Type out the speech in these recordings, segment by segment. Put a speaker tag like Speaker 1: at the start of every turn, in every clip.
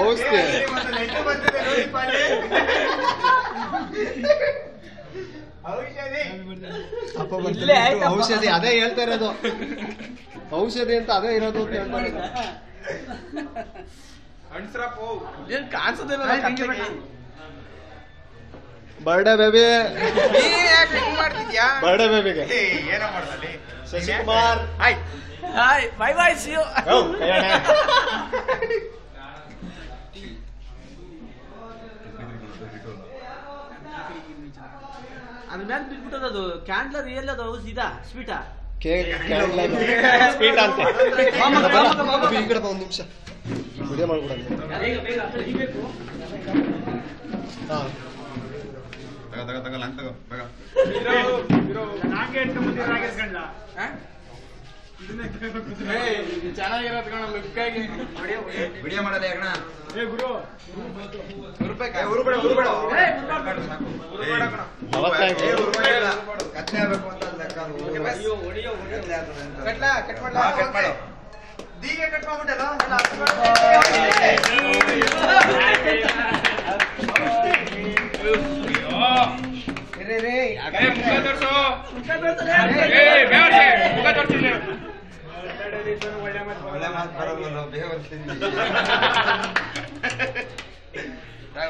Speaker 1: ಔಷಧಿ ಔಷಧಿ ಅದೇ ಹೇಳ್ತಾ ಇರೋದು. ಔಷಧಿ ಅಂತ ಅದೇ ಇರೋದು ಅಂತ ಹೇಳ್ತಾ ಇರೋದು. ಬರ್ಡೇ ಬೇಬಿ, ಬರ್ಡೇ ಬೇಬಿಗೆ Shashikumar
Speaker 2: hi bye bye see you. ಅದ್ರ ಮೇಲೆ ಬಿಟ್ಬಿಟ್ಟದು ಕ್ಯಾಂಡ್ಲರ್ ಎಲ್ಲದು ಇದಾ ಸ್ವೀಟಾ
Speaker 1: ಕೇಕ್ ಸ್ವೀಟ್ ಅಂತ. ಈ ಕಡೆ ಬಾ, ಒಂದು ನಿಮಿಷ ವಿಡಿಯೋ ಮಾಡ್ಬಿಡ.
Speaker 2: ಚೆನ್ನಾಗಿರೋದು ಕಣ ಲುಕ್ಕಾಗಿ
Speaker 3: ವಿಡಿಯೋ ಮಾಡಲ್ಲ ಯಾಕಣ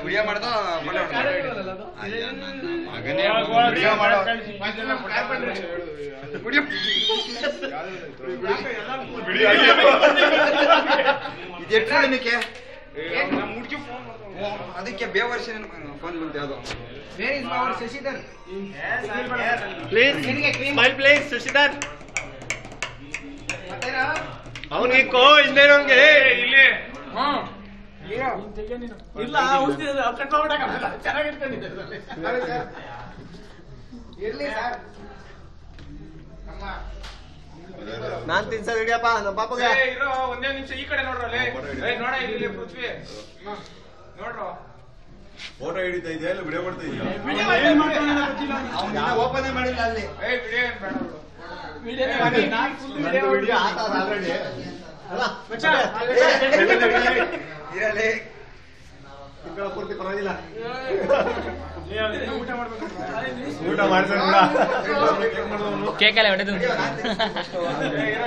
Speaker 3: ವಿಡಿಯೋ ಮಾಡ್ದ ಮಗನೇ ವಿಡಿಯೋ ಮಾಡೋ ಇದಕ್ಕೆ ಅದಕ್ಕೆ ಬೇವರ್ಷ ಫೋನ್ ಬಂತು ಯಾವ್ದು.
Speaker 1: Please smile please Shashidhar. ಅವನಿಗೆ ಕೋ ಇನ್ನೇನವನ್ಗೆ ಇಲ್ಲಿ
Speaker 2: ಇಲ್ಲ ಔಷಧಿ ಕಟ್ಕೊಂಡ್ಬಿಡಕ್ಕಾಗಲ್ಲ. ಚೆನ್ನಾಗಿರ್ಕೊಂಡಿದ್ದೆ
Speaker 1: ನಾನ್ ತಿನ್ಸೋದು ಹಿಡಿಯಪ್ಪ ನಮ್ಮ ಪಾಪಗೆ.
Speaker 2: ಒಂದೇ ನಿಮಿಷ ಈ ಕಡೆ ನೋಡ್ರಲ್ಲಿ ನೋಡ ಇಲ್ಲಿ ಪೃಥ್ವಿ ನೋಡ್ರು
Speaker 3: ಫೋಟೋ ಹಿಡಿತಾ ಇದೆಯಾ ಇಲ್ಲ ವಿಡಿಯೋ ಮಾಡ್ತಾ ಇದೆಯಾ? ಓಪನ್ ಮಾಡಿಲ್ಲ ಅಲ್ಲಿ.
Speaker 2: ವಿಡಿಯೋ ಏನ್ ಬೇಡ
Speaker 1: ವಿಡಿಯೋ ಆಲ್ರೆಡಿ
Speaker 3: ಇರಲಿ
Speaker 1: ಪೂರ್ತಿ ಪರವಾಗಿಲ್ಲ.
Speaker 2: ಊಟ ಮಾಡ್ಬೇಕು.
Speaker 1: ಊಟ ಮಾಡ್ತಾರೆ
Speaker 4: ಕೇಕಲ್ಲ ಹೊಡೆದು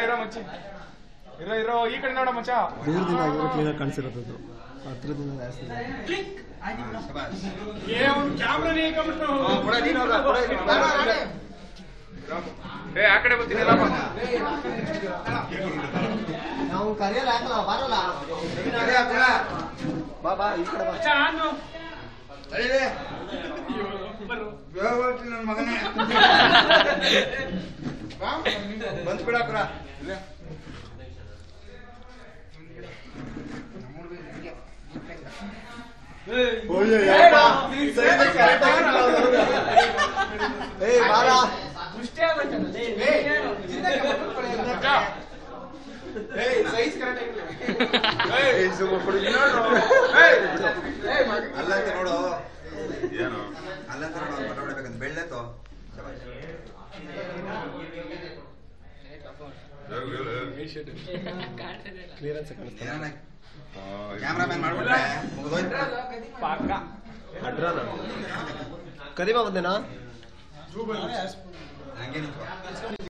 Speaker 2: ಇರೋ ಮಚ್ಚಿ ಇರೋ ಈ ಕಡೆ ನೋಡ ಮಚ್ಚ.
Speaker 1: ದೂರದಿಂದ ಇವರು ಕ್ಲೀನಾಗಿ ಕಾಣಿಸಿರೋದು, ಹತ್ರದಿಂದ ಜಾಸ್ತಿ.
Speaker 2: ಕ್ಯಾಮ್ರಾನೇ ಆ ಕಡೆ ಬರ್ತೀನಿ.
Speaker 1: ನಾವು ಕರಿಯಲ್ಲ, ಹಾಕಲ್ಲ, ಬರಲ್ಲ. ಬಾ ಬಾ ಈ ಕಡೆ ಬಾ.
Speaker 3: ನನ್ನ ಮಗನೇ ಬಂದ್ ಬಿಡಾಕ್ರ. ಅಲ್ಲಂತ ನೋಡು, ಏನು ಅಲ್ಲಂತ ನೋಡು, ಫೋಟೋ ಹೊಡಿಬೇಕಂತ ಬೆಳ್ಳೆತ್ತು. ಕ್ಯಾಮ್ರಾಮನ್ ಮಾಡ್ಬಿಟ್ರೆ
Speaker 1: ಕದಿಮಾ ಬಂದೇನಾ
Speaker 3: ಹಂಗೆ ನಿಂತು